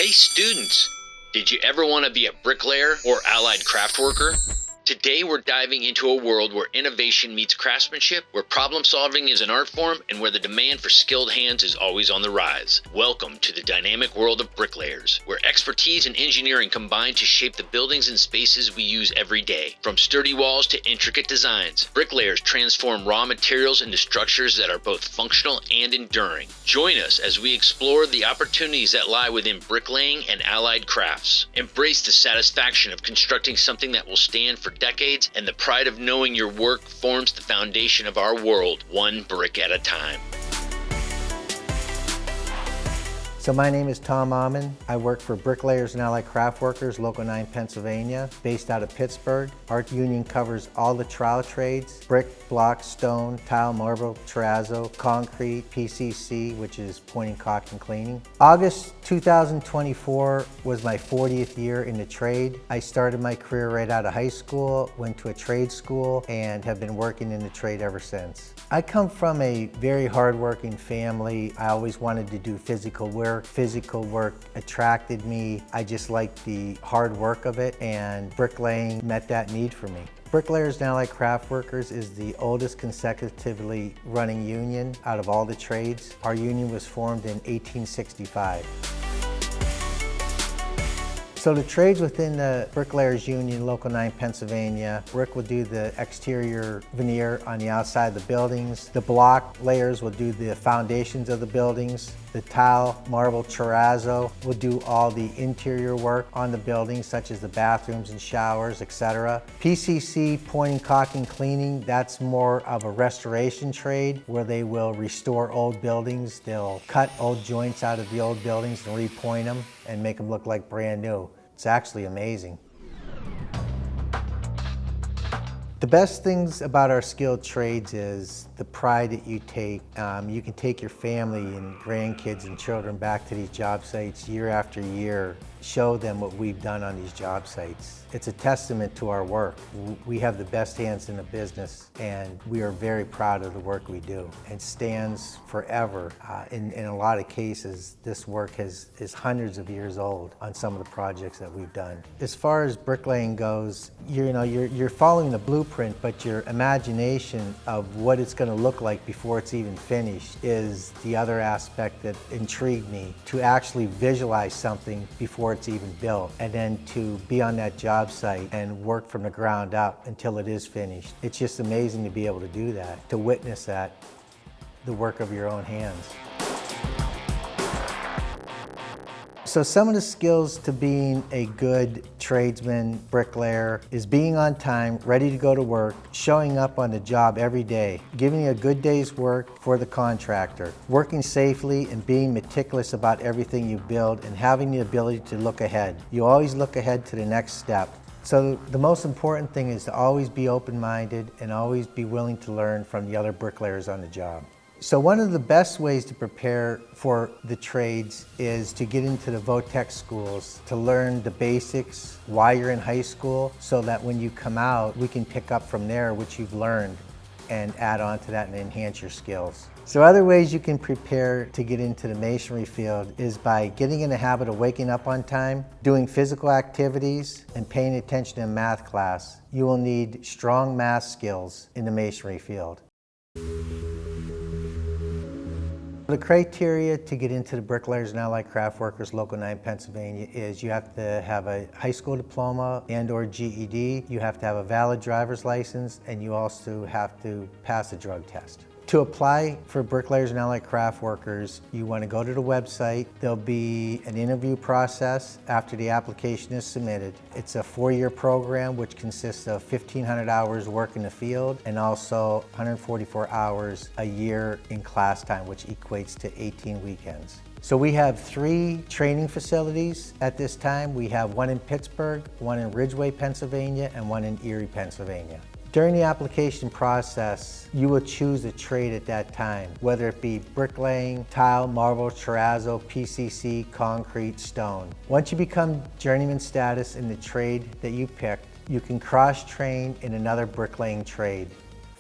Hey students, did you ever want to be a bricklayer or allied craft worker? Today we're diving into a world where innovation meets craftsmanship, where problem solving is an art form, and where the demand for skilled hands is always on the rise. Welcome to the dynamic world of Bricklayers, where expertise and engineering combine to shape the buildings and spaces we use every day. From sturdy walls to intricate designs, Bricklayers transform raw materials into structures that are both functional and enduring. Join us as we explore the opportunities that lie within bricklaying and allied crafts. Embrace the satisfaction of constructing something that will stand for decades and the pride of knowing your work forms the foundation of our world, one brick at a time. So my name is Tom Amon. I work for Bricklayers and Allied Craft Workers, Local 9, Pennsylvania, based out of Pittsburgh. Our union covers all the trowel trades: brick, block, stone, tile, marble, terrazzo, concrete, PCC, which is pointing, caulk, and cleaning. August 2024 was my 40th year in the trade. I started my career right out of high school, went to a trade school, and have been working in the trade ever since. I come from a very hardworking family. I always wanted to do physical work. Physical work attracted me. I just liked the hard work of it, and bricklaying met that need for me. Bricklayers and Allied Craft Workers is the oldest consecutively running union out of all the trades. Our union was formed in 1865. So the trades within the Bricklayers Union, Local 9, Pennsylvania, brick will do the exterior veneer on the outside of the buildings. The block layers will do the foundations of the buildings. The tile, marble, terrazzo will do all the interior work on the buildings, such as the bathrooms and showers, etc. PCC, pointing, caulking, cleaning, that's more of a restoration trade where they will restore old buildings. They'll cut old joints out of the old buildings and repoint them and make them look like brand new. It's actually amazing. The best things about our skilled trades is the pride that you take. You can take your family and grandkids and children back to these job sites year after year, show them what we've done on these job sites. It's a testament to our work. We have the best hands in the business, and we are very proud of the work we do. It stands forever. In a lot of cases, this work is hundreds of years old on some of the projects that we've done. As far as bricklaying goes, you're following the blueprint, but your imagination of what it's going to look like before it's even finished is the other aspect that intrigued me. To actually visualize something before it's even built, and then to be on that job site and work from the ground up until it is finished. It's just amazing to be able to do that, to witness that, the work of your own hands. So some of the skills to being a good tradesman, bricklayer, is being on time, ready to go to work, showing up on the job every day, giving a good day's work for the contractor, working safely and being meticulous about everything you build, and having the ability to look ahead. You always look ahead to the next step. So the most important thing is to always be open-minded and always be willing to learn from the other bricklayers on the job. So one of the best ways to prepare for the trades is to get into the VOTEC schools, to learn the basics while you're in high school, so that when you come out, we can pick up from there what you've learned and add on to that and enhance your skills. So other ways you can prepare to get into the masonry field is by getting in the habit of waking up on time, doing physical activities, and paying attention in math class. You will need strong math skills in the masonry field. The criteria to get into the Bricklayers and Allied Craft Workers, Local 9, Pennsylvania is you have to have a high school diploma and/or GED, you have to have a valid driver's license, and you also have to pass a drug test. To apply for Bricklayers and Allied Craft Workers, you want to go to the website. There'll be an interview process after the application is submitted. It's a 4-year program which consists of 1,500 hours work in the field and also 144 hours a year in class time, which equates to 18 weekends. So we have 3 training facilities at this time. We have one in Pittsburgh, one in Ridgeway, Pennsylvania, and one in Erie, Pennsylvania. During the application process, you will choose a trade at that time, whether it be bricklaying, tile, marble, terrazzo, PCC, concrete, stone. Once you become journeyman status in the trade that you picked, you can cross-train in another bricklaying trade.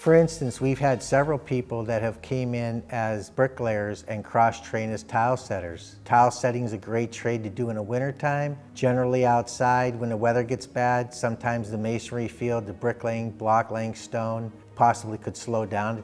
For instance, we've had several people that have came in as bricklayers and cross-trained as tile setters. Tile setting is a great trade to do in the wintertime, generally outside when the weather gets bad. Sometimes the masonry field, the bricklaying, block laying stone, possibly could slow down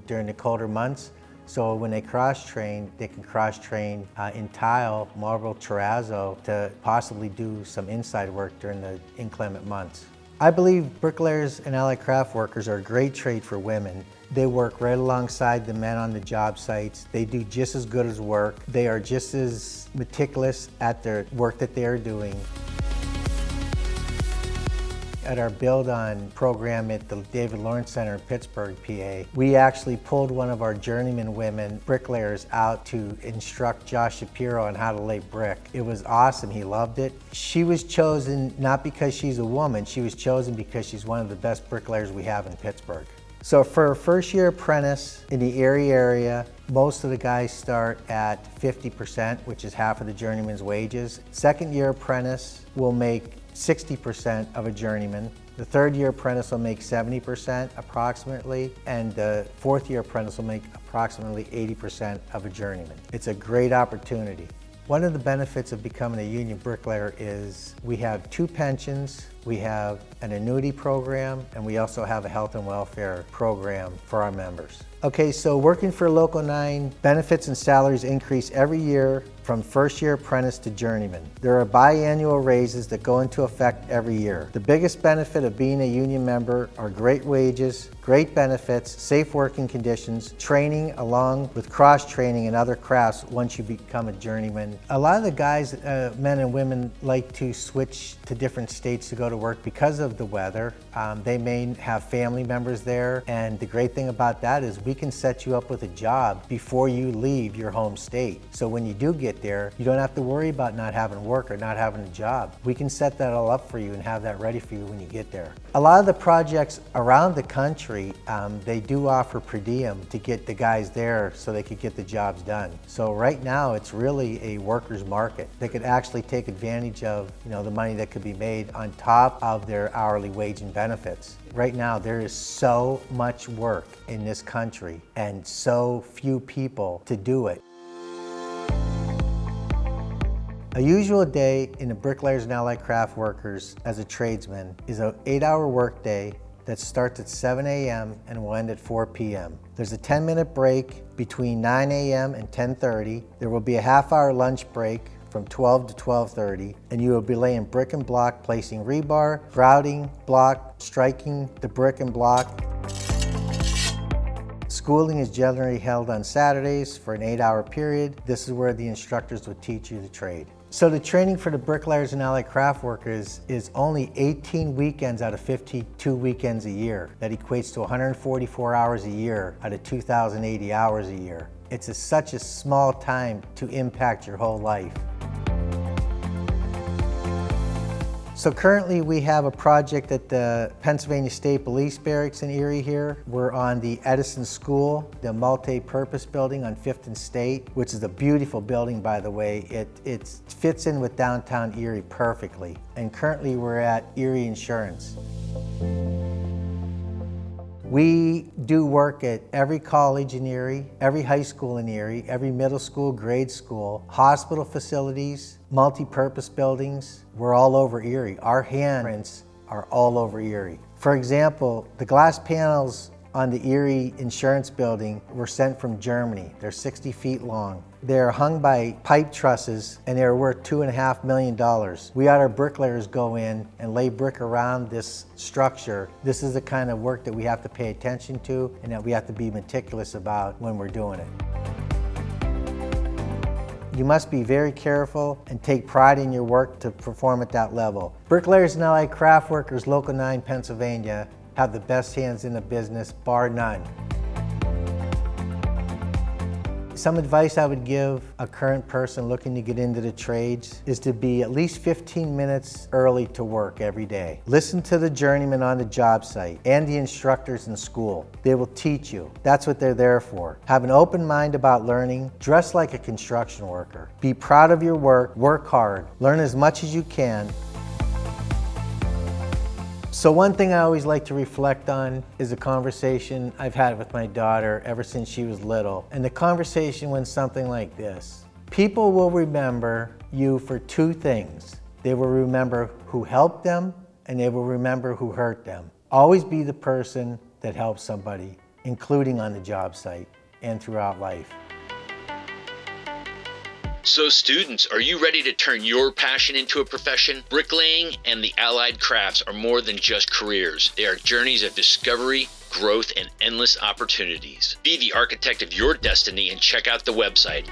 during the colder months. So when they cross-train, they can cross-train in tile, marble, terrazzo to possibly do some inside work during the inclement months. I believe bricklayers and allied craft workers are a great trade for women. They work right alongside the men on the job sites. They do just as good as work. They are just as meticulous at their work that they are doing. At our Build On program at the David Lawrence Center in Pittsburgh, PA, we actually pulled one of our journeyman women bricklayers out to instruct Josh Shapiro on how to lay brick. It was awesome, he loved it. She was chosen not because she's a woman, she was chosen because she's one of the best bricklayers we have in Pittsburgh. So for a first-year apprentice in the Erie area, most of the guys start at 50%, which is half of the journeyman's wages. Second-year apprentice will make 60% of a journeyman. The third-year apprentice will make 70% approximately, and the fourth-year apprentice will make approximately 80% of a journeyman. It's a great opportunity. One of the benefits of becoming a union bricklayer is we have 2 pensions, we have an annuity program, and we also have a health and welfare program for our members. Okay, so working for Local 9, benefits and salaries increase every year from first-year apprentice to journeyman. There are biannual raises that go into effect every year. The biggest benefit of being a union member are great wages, great benefits, safe working conditions, training along with cross-training in other crafts once you become a journeyman. A lot of the guys, men and women, like to switch to different states to go to work because of the weather. They may have family members there, and the great thing about that is we can set you up with a job before you leave your home state. So when you do get there, you don't have to worry about not having work or not having a job. We can set that all up for you and have that ready for you when you get there. A lot of the projects around the country, they do offer per diem to get the guys there so they could get the jobs done. So right now it's really a worker's market. They could actually take advantage of the money that could be made on top of their hourly wage and benefits. Right now there is so much work in this country and so few people to do it. A usual day in the bricklayers and allied craft workers as a tradesman is an 8-hour workday that starts at 7 a.m. and will end at 4 p.m. There's a 10-minute break between 9 a.m. and 10:30. There will be a half-hour lunch break from 12 to 12:30, and you will be laying brick and block, placing rebar, grouting, block, striking the brick and block. Schooling is generally held on Saturdays for an 8-hour period. This is where the instructors will teach you the trade. So the training for the bricklayers and allied craft workers is only 18 weekends out of 52 weekends a year. That equates to 144 hours a year out of 2,080 hours a year. It's such a small time to impact your whole life. So currently we have a project at the Pennsylvania State Police Barracks in Erie here. We're on the Edison School, the multi-purpose building on 5th and State, which is a beautiful building, by the way. It fits in with downtown Erie perfectly. And currently we're at Erie Insurance. We do work at every college in Erie, every high school in Erie, every middle school, grade school, hospital facilities, multi-purpose buildings. We're all over Erie. Our handprints are all over Erie. For example, the glass panels on the Erie Insurance building were sent from Germany. They're 60 feet long. They're hung by pipe trusses and they're worth $2.5 million. We had our bricklayers go in and lay brick around this structure. This is the kind of work that we have to pay attention to and that we have to be meticulous about when we're doing it. You must be very careful and take pride in your work to perform at that level. Bricklayers and Allied Craft Workers, Local 9, Pennsylvania, have the best hands in the business, bar none. Some advice I would give a current person looking to get into the trades is to be at least 15 minutes early to work every day. Listen to the journeyman on the job site and the instructors in school. They will teach you. That's what they're there for. Have an open mind about learning. Dress like a construction worker. Be proud of your work. Work hard. Learn as much as you can. So one thing I always like to reflect on is a conversation I've had with my daughter ever since she was little. And the conversation went something like this. People will remember you for two things. They will remember who helped them, and they will remember who hurt them. Always be the person that helps somebody, including on the job site and throughout life. So students, are you ready to turn your passion into a profession? Bricklaying and the allied crafts are more than just careers. They are journeys of discovery, growth, and endless opportunities. Be the architect of your destiny and check out the website